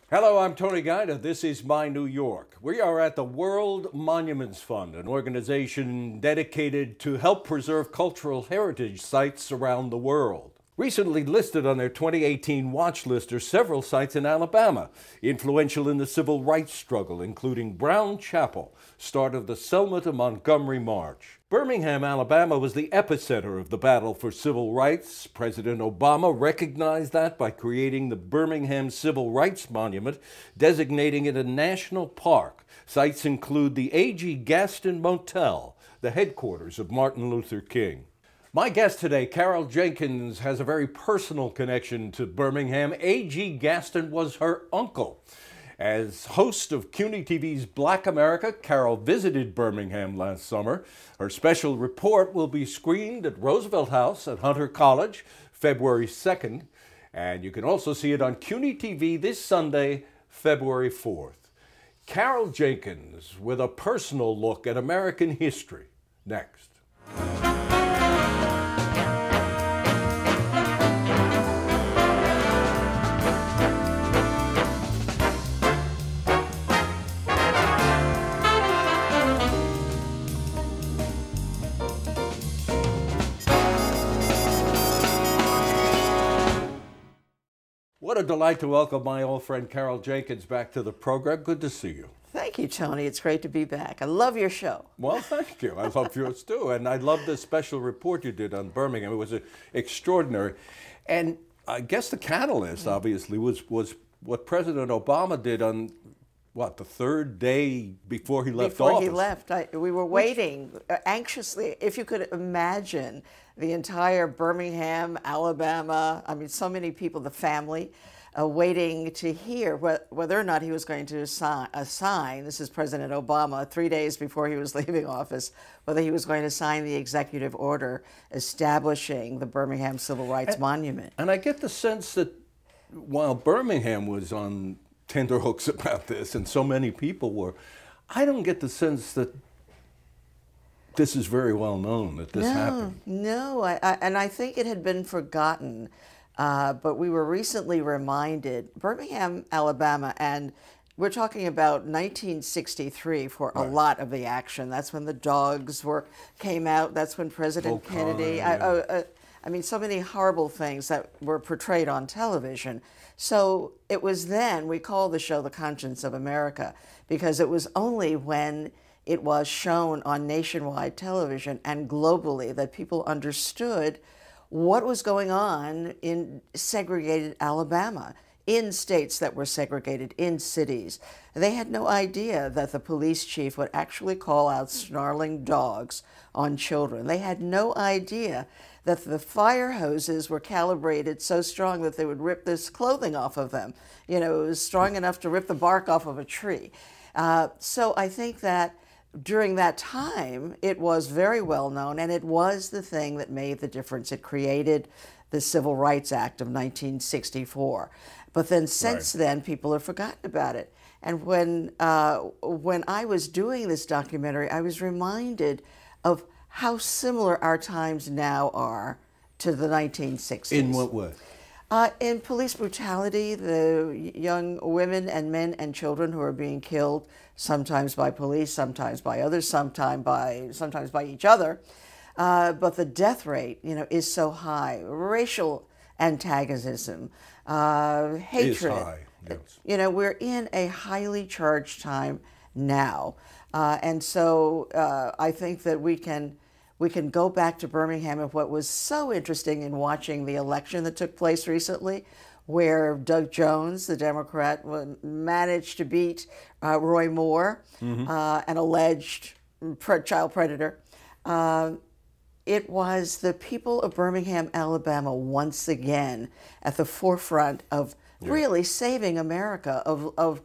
Hello, I'm Tony Guida. This is My New York. We are at the World Monuments Fund, an organization dedicated to help preserve cultural heritage sites around the world. Recently listed on their 2018 watch list are several sites in Alabama, influential in the civil rights struggle, including Brown Chapel, start of the Selma to Montgomery March. Birmingham, Alabama was the epicenter of the battle for civil rights. President Obama recognized that by creating the Birmingham Civil Rights Monument, designating it a national park. Sites include the A.G. Gaston Motel, the headquarters of Martin Luther King. My guest today, Carol Jenkins, has a very personal connection to Birmingham. A.G. Gaston was her uncle. As host of CUNY TV's Black America, Carol visited Birmingham last summer. Her special report will be screened at Roosevelt House at Hunter College, February 2nd. And you can also see it on CUNY TV this Sunday, February 4th. Carol Jenkins with a personal look at American history. Next. What a delight to welcome my old friend Carol Jenkins back to the program. Good to see you. Thank you, Tony. It's great to be back. I love your show. Well, thank you. I love yours too. And I love the special report you did on Birmingham. It was extraordinary. And I guess the catalyst, obviously, was what President Obama did on, what, the third day before he left office? Before he left. We were waiting anxiously. If you could imagine the entire Birmingham, Alabama, I mean, so many people, the family, waiting to hear whether or not he was going to assign, this is President Obama, 3 days before he was leaving office, whether he was going to sign the executive order establishing the Birmingham Civil Rights Monument. And I get the sense that while Birmingham was on tenterhooks about this, and so many people were, I don't get the sense that this is very well known, that this happened. No, and I think it had been forgotten. But we were recently reminded, Birmingham, Alabama, and we're talking about 1963 for a lot of the action. That's when the dogs came out. That's when President Kennedy, I mean, so many horrible things that were portrayed on television. So it was then, we call the show The Conscience of America, because it was only when it was shown on nationwide television and globally that people understood what was going on in segregated Alabama, in states that were segregated, in cities. They had no idea that the police chief would actually call out snarling dogs on children. They had no idea that the fire hoses were calibrated so strong that they would rip this clothing off of them. You know, it was strong enough to rip the bark off of a tree. So I think that during that time, it was very well known, and it was the thing that made the difference. It created the Civil Rights Act of 1964. But then since then, people have forgotten about it. And when I was doing this documentary, I was reminded of how similar our times now are to the 1960s. In what way? In police brutality, the young women and men and children who are being killed, sometimes by police, sometimes by others, sometimes by each other. But the death rate, you know, is so high. Racial antagonism, hatred. Is high, yes. You know, we're in a highly charged time now. And so I think that we can go back to Birmingham. And what was so interesting in watching the election that took place recently, where Doug Jones, the Democrat, managed to beat Roy Moore, an alleged child predator. It was the people of Birmingham, Alabama, once again at the forefront of really saving America, of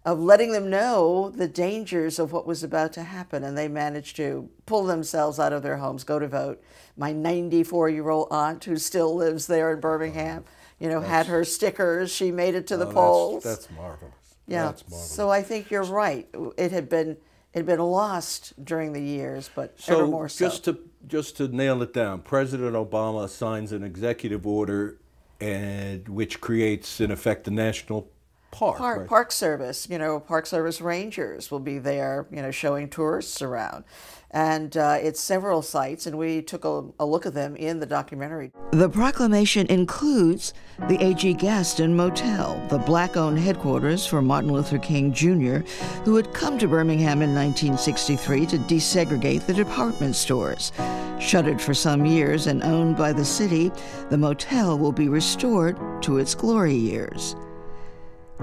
letting them know the dangers of what was about to happen. And they managed to pull themselves out of their homes, go to vote. My 94-year-old aunt, who still lives there in Birmingham, you know, had her stickers. She made it to the polls. That's marvelous. Yeah. That's marvelous. So I think you're right. It had been lost during the years, but ever more so. Just to nail it down, President Obama signs an executive order which creates, in effect, the National park. Right? Park service, Park Service rangers will be there, showing tourists around. And it's several sites, and we took a look at them in the documentary. The proclamation includes the A.G. Gaston Motel, the black-owned headquarters for Martin Luther King Jr., who had come to Birmingham in 1963 to desegregate the department stores. Shuttered for some years and owned by the city, the motel will be restored to its glory years.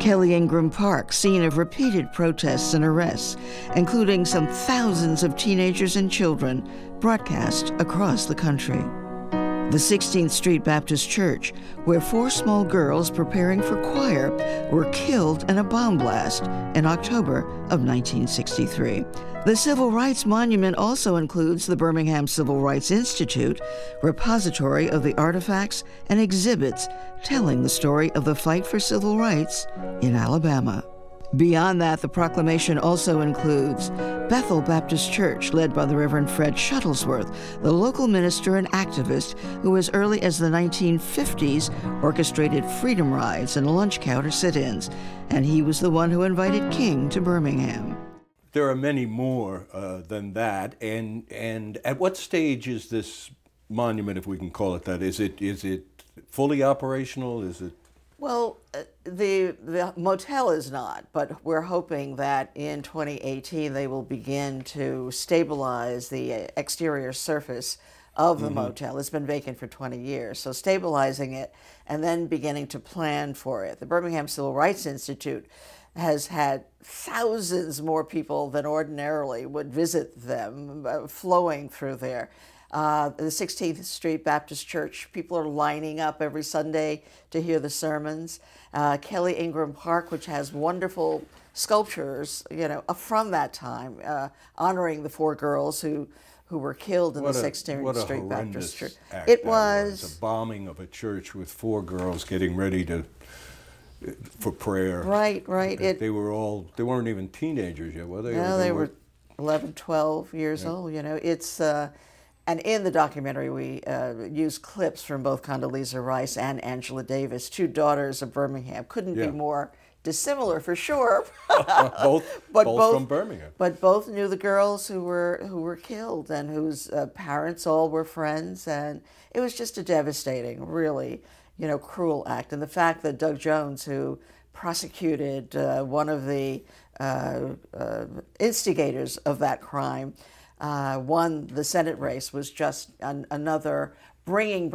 Kelly Ingram Park, scene of repeated protests and arrests, including some thousands of teenagers and children, broadcast across the country. The 16th Street Baptist Church, where 4 small girls preparing for choir were killed in a bomb blast in October of 1963. The Civil Rights Monument also includes the Birmingham Civil Rights Institute, repository of the artifacts and exhibits telling the story of the fight for civil rights in Alabama. Beyond that, the proclamation also includes Bethel Baptist Church, led by the Reverend Fred Shuttlesworth, the local minister and activist who as early as the 1950s orchestrated freedom rides and lunch counter sit-ins, and he was the one who invited King to Birmingham. There are many more than that, and at what stage is this monument, if we can call it that? Is it fully operational? Is it? Well, the motel is not, but we're hoping that in 2018 they will begin to stabilize the exterior surface of the motel. It's been vacant for 20 years, so stabilizing it and then beginning to plan for it. The Birmingham Civil Rights Institute has had thousands more people than ordinarily would visit them flowing through there. The 16th Street Baptist Church, people are lining up every Sunday to hear the sermons. Kelly Ingram Park, which has wonderful sculptures, from that time, honoring the 4 girls who were killed in the 16th Street Baptist Church. It was a bombing of a church with 4 girls getting ready for prayer. Right. They weren't even teenagers yet, were they? No, they were 11, 12 years old. It's and in the documentary we use clips from both Condoleezza Rice and Angela Davis, 2 daughters of Birmingham. Couldn't be more dissimilar for sure. both from Birmingham. But both knew the girls who were killed and whose parents all were friends, and it was just a devastating, really, cruel act. And the fact that Doug Jones, who prosecuted one of the instigators of that crime, won the Senate race, was just another bringing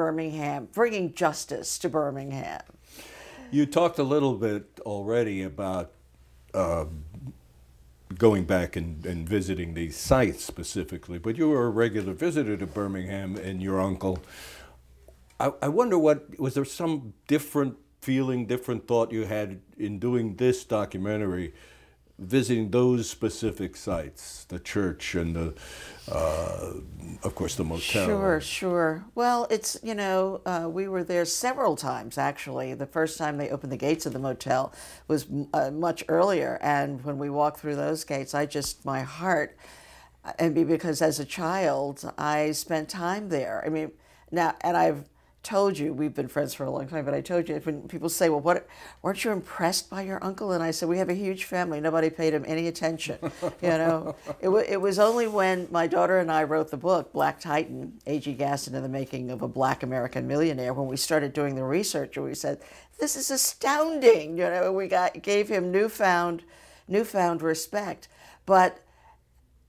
justice to Birmingham. You talked a little bit already about going back and visiting these sites specifically, but you were a regular visitor to Birmingham, and your uncle. I wonder, was there some different feeling, different thought you had in doing this documentary, visiting those specific sites, the church and of course, the motel? Sure. Well, it's, we were there several times, actually. The first time they opened the gates of the motel was much earlier, and when we walked through those gates, my heart, because as a child, I spent time there. I mean, now, and I've told you, we've been friends for a long time, but I told you, when people say, well, weren't you impressed by your uncle? And I said, we have a huge family. Nobody paid him any attention. It was only when my daughter and I wrote the book, Black Titan, A.G. Gaston and the Making of a Black American Millionaire, when we started doing the research, and we said, this is astounding. We gave him newfound respect. But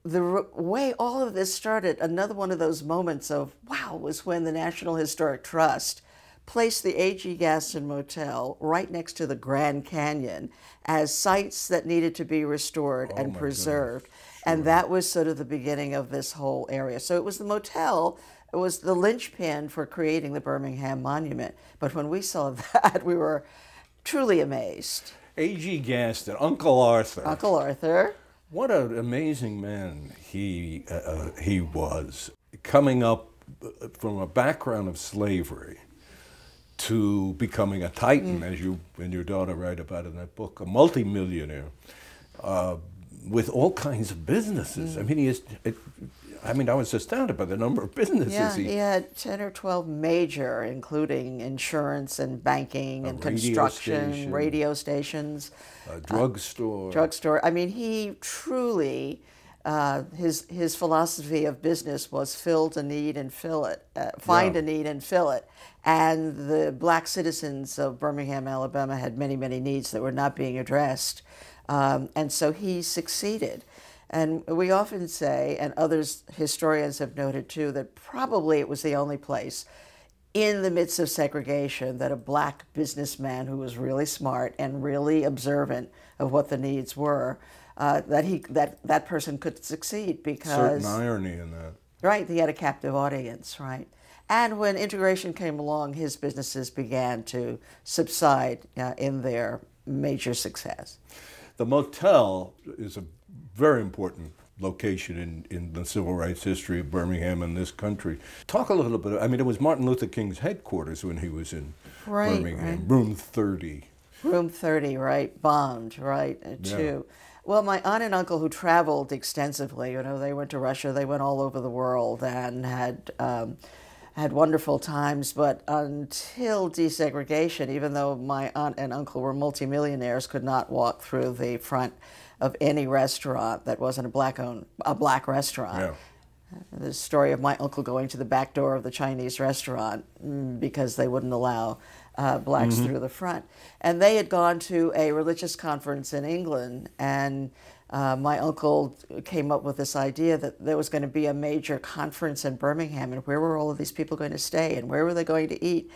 the way all of this started, another one of those moments of wow, was when the National Historic Trust placed the A.G. Gaston Motel right next to the Grand Canyon as sites that needed to be restored and preserved. Sure. And that was sort of the beginning of this whole area. So it was the motel, it was the linchpin for creating the Birmingham Monument. But when we saw that, we were truly amazed. A.G. Gaston, Uncle Arthur. Uncle Arthur. What an amazing man he was, coming up from a background of slavery to becoming a titan, as you and your daughter write about in that book, a multimillionaire with all kinds of businesses. I mean, I mean, I was astounded by the number of businesses. Yeah, he had 10 or 12 major, including insurance and banking and construction, radio stations, a drugstore. Drugstore. I mean, he truly, his philosophy of business was fill a need and fill it, find a need and fill it. And the black citizens of Birmingham, Alabama had many, many needs that were not being addressed. And so he succeeded. And we often say, and others, historians have noted too, that probably it was the only place in the midst of segregation that a black businessman who was really smart and really observant of what the needs were, that person could succeed because... Certain irony in that. Right, he had a captive audience, right? And when integration came along, his businesses began to subside in their major success. The motel is a very important location in the civil rights history of Birmingham and this country. Talk a little bit, I mean, it was Martin Luther King's headquarters when he was in Birmingham, right. Room 30. Room 30, right, bombed, right, too. Well, my aunt and uncle who traveled extensively, you know, they went to Russia, they went all over the world and had wonderful times, but until desegregation, even though my aunt and uncle were multimillionaires, could not walk through the front of any restaurant that wasn't a black restaurant. Yeah. The story of my uncle going to the back door of the Chinese restaurant because they wouldn't allow blacks through the front. And they had gone to a religious conference in England, and my uncle came up with this idea that there was going to be a major conference in Birmingham, and where were all of these people going to stay, and where were they going to eat?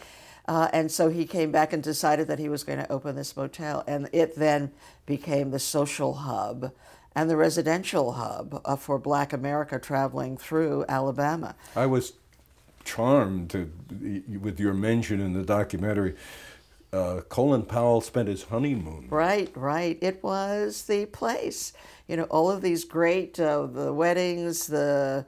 And so he came back and decided that he was going to open this motel, and it then became the social hub and the residential hub for Black America traveling through Alabama. I was charmed with your mention in the documentary. Colin Powell spent his honeymoon. Right, right. It was the place. You know, all of these great, the weddings, the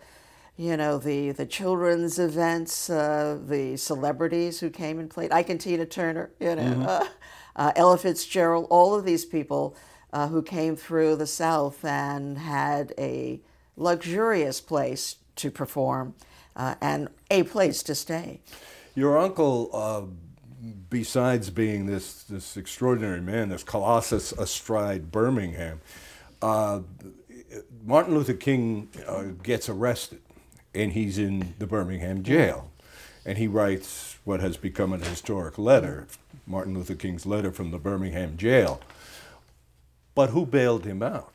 children's events, the celebrities who came and played, Ike and Tina Turner, Ella Fitzgerald, all of these people who came through the South and had a luxurious place to perform and a place to stay. Your uncle, besides being this extraordinary man, this colossus astride Birmingham, Martin Luther King gets arrested, and he's in the Birmingham jail. And he writes what has become an historic letter, Martin Luther King's letter from the Birmingham jail. But who bailed him out?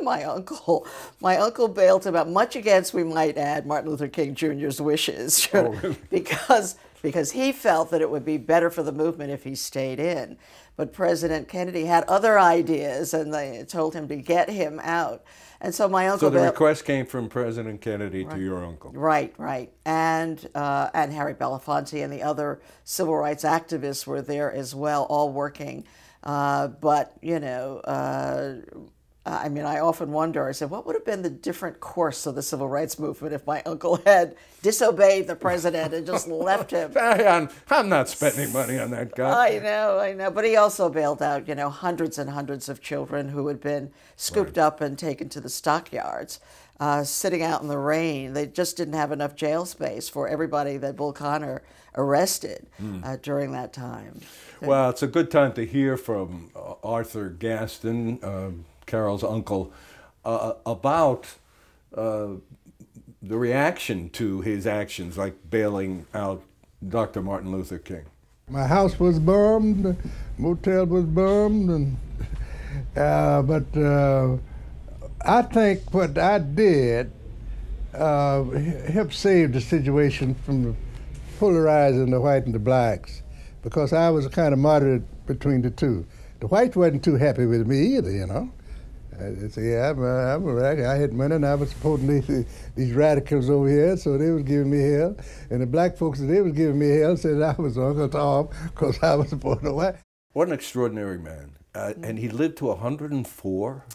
My uncle. My uncle bailed him out, much against, we might add, Martin Luther King Jr.'s wishes. Oh, really? Because he felt that it would be better for the movement if he stayed in. But President Kennedy had other ideas, and they told him to get him out. And so my uncle... So the request came from President Kennedy to your uncle. Right, right. And Harry Belafonte and the other civil rights activists were there as well, all working. But, you know, I mean, I often wonder, I said, what would have been the different course of the civil rights movement if my uncle had disobeyed the president and just left him? I'm not spending money on that guy. I know. But he also bailed out, you know, hundreds and hundreds of children who had been scooped up and taken to the stockyards, sitting out in the rain. They just didn't have enough jail space for everybody that Bull Connor arrested during that time. Well, it's a good time to hear from Arthur Gaston, Carol's uncle, about the reaction to his actions, like bailing out Dr. Martin Luther King. My house was burned, motel was burned, but I think what I did helped save the situation from polarizing the white and the blacks, because I was kind of moderate between the two. The whites wasn't too happy with me either, you know. They say, yeah, I'm a radical. I had money and I was supporting these radicals over here, so they was giving me hell. And the black folks, they was giving me hell, said I was Uncle Tom because I was supporting the white. What an extraordinary man. And he lived to 104?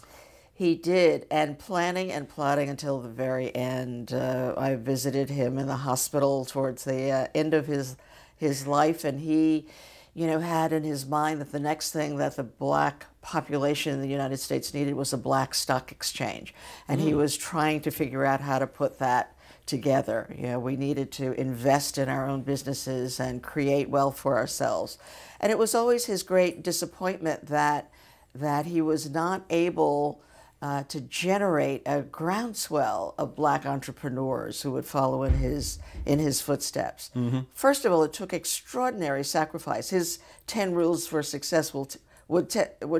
He did, and planning and plotting until the very end. I visited him in the hospital towards the end of his life, and he had in his mind that the next thing that the black population in the United States needed was a black stock exchange. And he was trying to figure out how to put that together. We needed to invest in our own businesses and create wealth for ourselves. And it was always his great disappointment that he was not able to generate a groundswell of black entrepreneurs who would follow in his footsteps. First of all, it took extraordinary sacrifice. His 10 rules for success would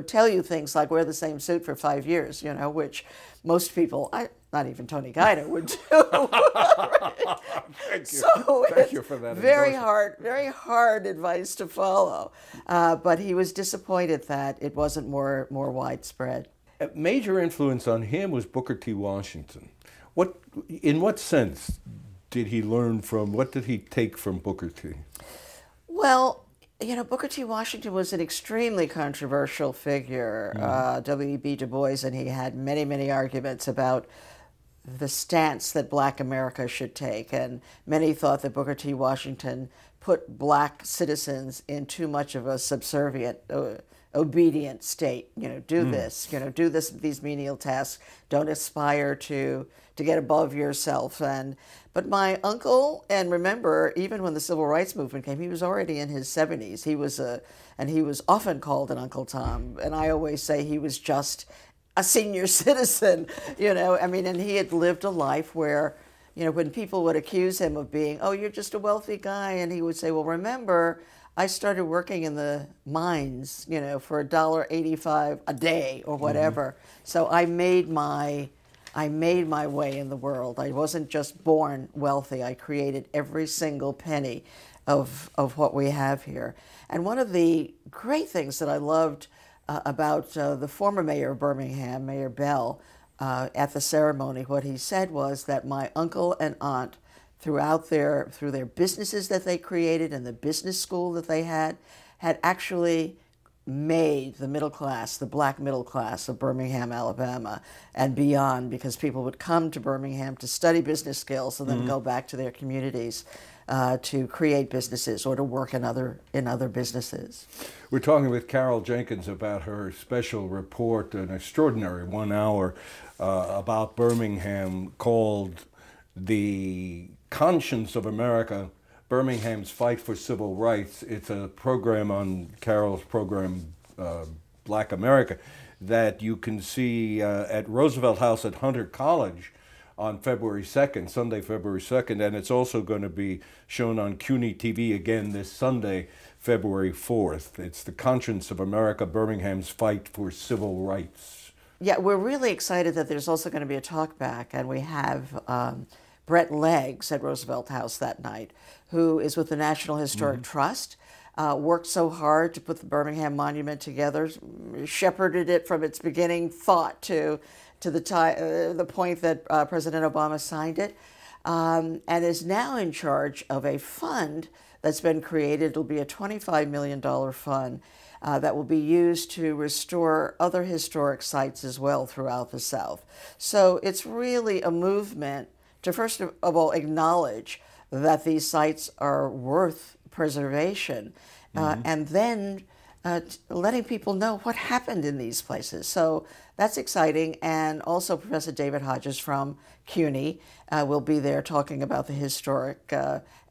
tell you things like wear the same suit for 5 years, which most people, not even Tony Guida, would do. Thank you. So Thank you for that. Very hard advice to follow. But he was disappointed that it wasn't more widespread. A major influence on him was Booker T. Washington. In what sense did he learn from, what did he take from Booker T? Well, Booker T. Washington was an extremely controversial figure, W.E.B. Du Bois, and he had many, many arguments about the stance that black America should take. And many thought that Booker T. Washington put black citizens in too much of a subservient, obedient state. Do this, these menial tasks. Don't aspire to get above yourself. But my uncle, and remember, even when the Civil Rights Movement came, he was already in his 70s. He was often called an Uncle Tom, and I always say he was just a senior citizen. And he had lived a life where, when people would accuse him of being, oh, you're just a wealthy guy, and he would say, well, remember, I started working in the mines, for $1.85 a day or whatever. So I made my way in the world. I wasn't just born wealthy. I created every single penny of what we have here. And one of the great things that I loved about the former mayor of Birmingham, Mayor Bell, at the ceremony, what he said was that my uncle and aunt, through their businesses that they created and the business school that they had actually made the middle class, the black middle class of Birmingham, Alabama, and beyond, because people would come to Birmingham to study business skills and then go back to their communities to create businesses or to work in other businesses. We're talking with Carol Jenkins about her special report, an extraordinary 1 hour about Birmingham, called The Conscience of America, Birmingham's Fight for Civil Rights. It's a program on Carol's program, Black America, that you can see at Roosevelt House at Hunter College on February 2nd, Sunday, February 2nd, and it's also going to be shown on CUNY TV again this Sunday, February 4th. It's The Conscience of America, Birmingham's Fight for Civil Rights. Yeah, we're really excited that there's also going to be a talk back, and we have Brett Leggs at Roosevelt House that night, who is with the National Historic Trust, worked so hard to put the Birmingham Monument together, shepherded it from its beginning thought to the point that President Obama signed it, and is now in charge of a fund that's been created. It'll be a $25 million fund that will be used to restore other historic sites as well throughout the South. So it's really a movement to first of all acknowledge that these sites are worth preservation, and then letting people know what happened in these places. So that's exciting. And also Professor David Hodges from CUNY will be there talking about the historic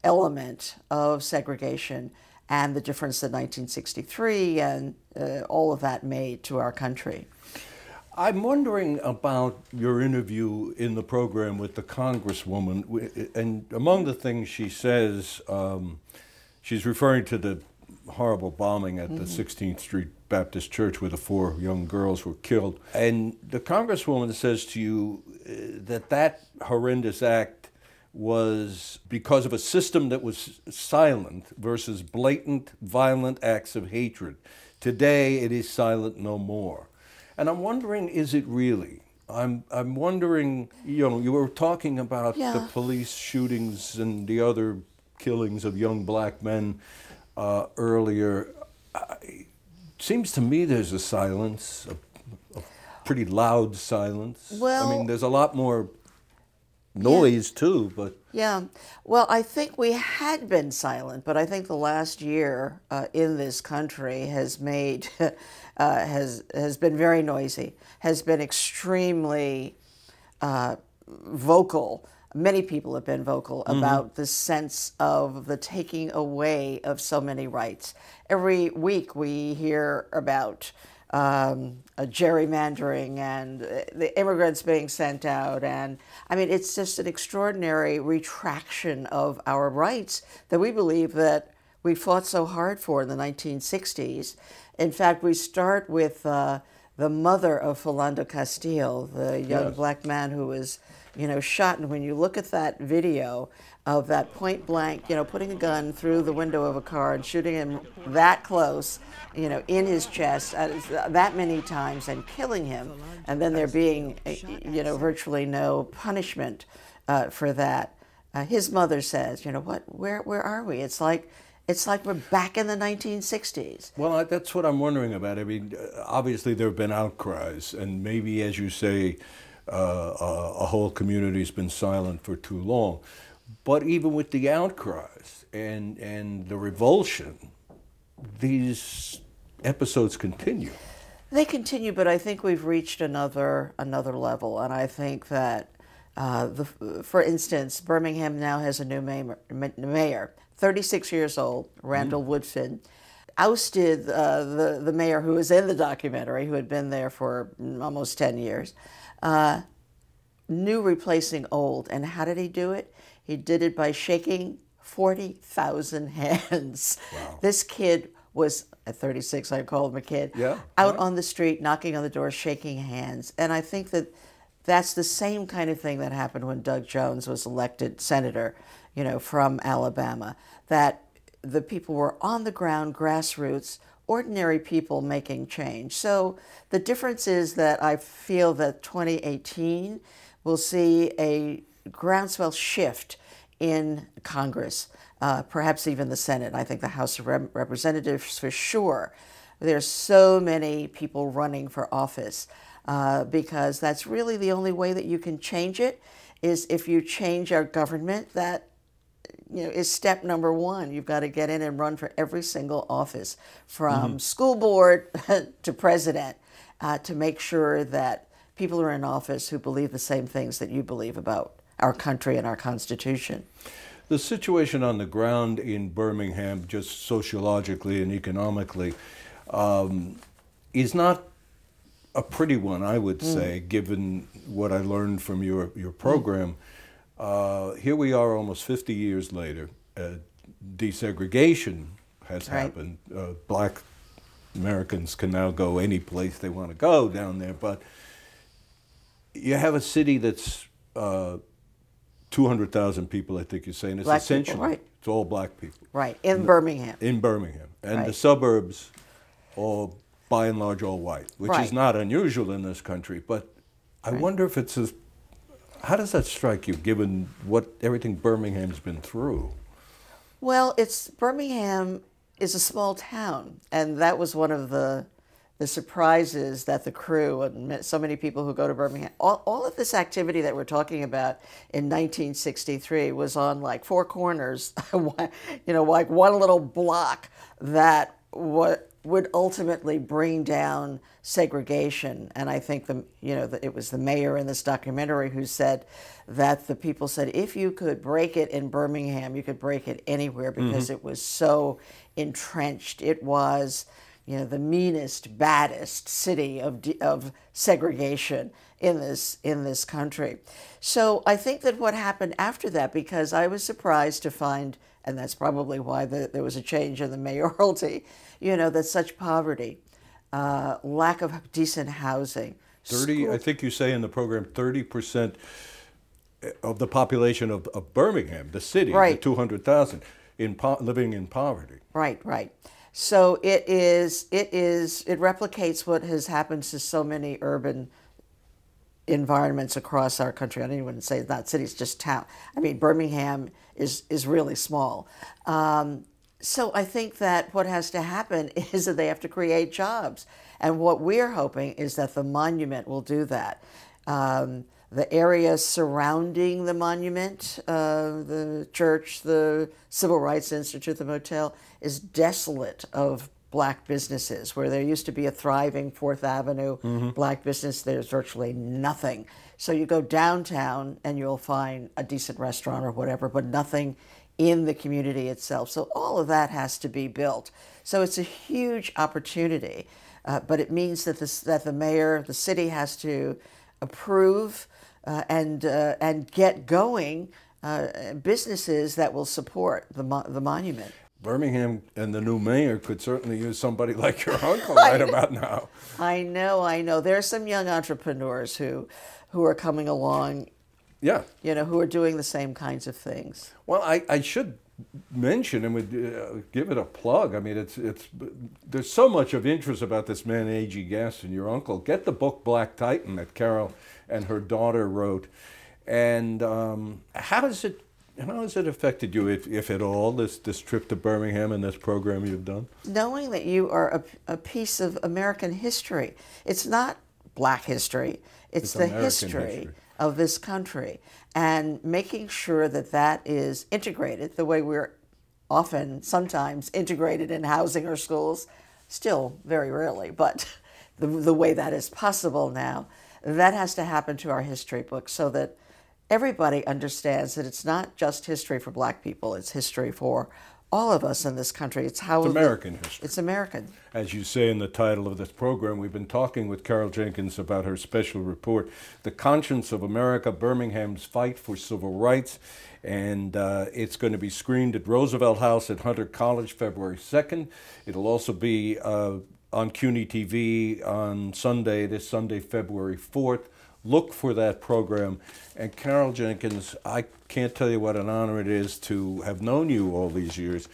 element of segregation and the difference that 1963 and all of that made to our country. I'm wondering about your interview in the program with the Congresswoman, and among the things she says, she's referring to the horrible bombing at the 16th Street Baptist Church where the 4 young girls were killed. And the Congresswoman says to you that horrendous act was because of a system that was silent versus blatant, violent acts of hatred. Today, it is silent no more. And I'm wondering, is it really? I'm wondering, you were talking about the police shootings and the other killings of young black men earlier. It seems to me there's a silence, a pretty loud silence. Well, I mean, there's a lot more noise too, but yeah. Well, I think we had been silent, but I think the last year in this country has made has been very noisy, has been extremely vocal. Many people have been vocal about the sense of the taking away of so many rights. Every week we hear about gerrymandering and the immigrants being sent out. And I mean, it's just an extraordinary retraction of our rights that we believe that we fought so hard for in the 1960s. In fact, we start with the mother of Philando Castile, the young black man who was, shot. And when you look at that video of that point blank, putting a gun through the window of a car and shooting him that close, in his chest that many times and killing him, and then there being, virtually no punishment for that. His mother says, where are we? It's like we're back in the 1960s. Well, that's what I'm wondering about. I mean, obviously there have been outcries, and maybe, as you say, a whole community's been silent for too long. But even with the outcries and the revulsion, these episodes continue. They continue, but I think we've reached another level, and I think that, for instance, Birmingham now has a new mayor, 36 years old, Randall Woodfin, ousted the mayor who was in the documentary, who had been there for almost 10 years. New replacing old. And how did he do it? He did it by shaking 40,000 hands. Wow. This kid was, at 36, I call him a kid, out on the street, knocking on the door, shaking hands. And I think that that's the same kind of thing that happened when Doug Jones was elected senator, from Alabama, that the people were on the ground, grassroots, ordinary people making change. So the difference is that I feel that 2018 will see a groundswell shift in Congress, perhaps even the Senate. I think the House of Representatives for sure. There's so many people running for office because that's really the only way that you can change it, is if you change our government. That is step number one. You've got to get in and run for every single office, from school board to president, to make sure that people are in office who believe the same things that you believe about our country and our Constitution. The situation on the ground in Birmingham, just sociologically and economically, is not a pretty one, I would say, given what I learned from your program. Here we are almost 50 years later. Desegregation has happened. Black Americans can now go any place they want to go down there, but you have a city that's 200,000 people, I think you're saying. It's black essentially, people, right. It's all black people. Right, in Birmingham. In Birmingham. And the suburbs, all by and large, all white, which is not unusual in this country. But I wonder if it's how does that strike you, given everything Birmingham's been through? Well, Birmingham is a small town, and that was one of the surprises that the crew and so many people who go to Birmingham, all of this activity that we're talking about in 1963 was on like four corners, like one little block that would ultimately bring down segregation. And I think it was the mayor in this documentary who said that the people said, if you could break it in Birmingham, you could break it anywhere, because it was so entrenched. It was the meanest, baddest city of segregation in this country. So I think that what happened after that, because I was surprised to find, and that's probably why there was a change in the mayoralty, that such poverty, lack of decent housing. I think you say in the program, 30% of the population of Birmingham, the city, the 200,000, living in poverty. Right. So it replicates what has happened to so many urban environments across our country. I don't even want to say it's not cities, just town. I mean, Birmingham is really small. So I think that what has to happen is that they have to create jobs. And what we're hoping is that the monument will do that. The area surrounding the monument, the church, the Civil Rights Institute, the motel, is desolate of black businesses. Where there used to be a thriving 4th Avenue black business, there's virtually nothing. So you go downtown and you'll find a decent restaurant or whatever, but nothing in the community itself. So all of that has to be built. So it's a huge opportunity, but it means that the mayor, the city, has to approve and get going businesses that will support the monument. Birmingham and the new mayor could certainly use somebody like your uncle right about now. I know. There are some young entrepreneurs who are coming along, yeah, who are doing the same kinds of things. Well, I should mention and would give it a plug. I mean, there's so much of interest about this man, A.G. Gaston, your uncle. Get the book Black Titan that Carol and her daughter wrote. And how has it affected you, if at all, this trip to Birmingham and this program you've done? Knowing that you are a piece of American history. It's not black history. It's the history of this country. And making sure that that is integrated the way we're sometimes integrated in housing or schools, still very rarely, but the way that is possible now, that has to happen to our history books so that everybody understands that it's not just history for black people, it's history for all of us in this country. It's American history. It's American. As you say in the title of this program, we've been talking with Carol Jenkins about her special report, The Conscience of America, Birmingham's Fight for Civil Rights. And it's going to be screened at Roosevelt House at Hunter College February 2nd. It'll also be on CUNY TV on this Sunday, February 4th. Look for that program. And Carol Jenkins, I can't tell you what an honor it is to have known you all these years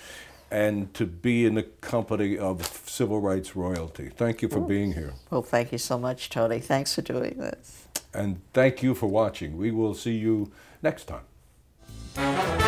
and to be in the company of civil rights royalty. Thank you for being here. Well, thank you so much, Tony. Thanks for doing this. And thank you for watching. We will see you next time.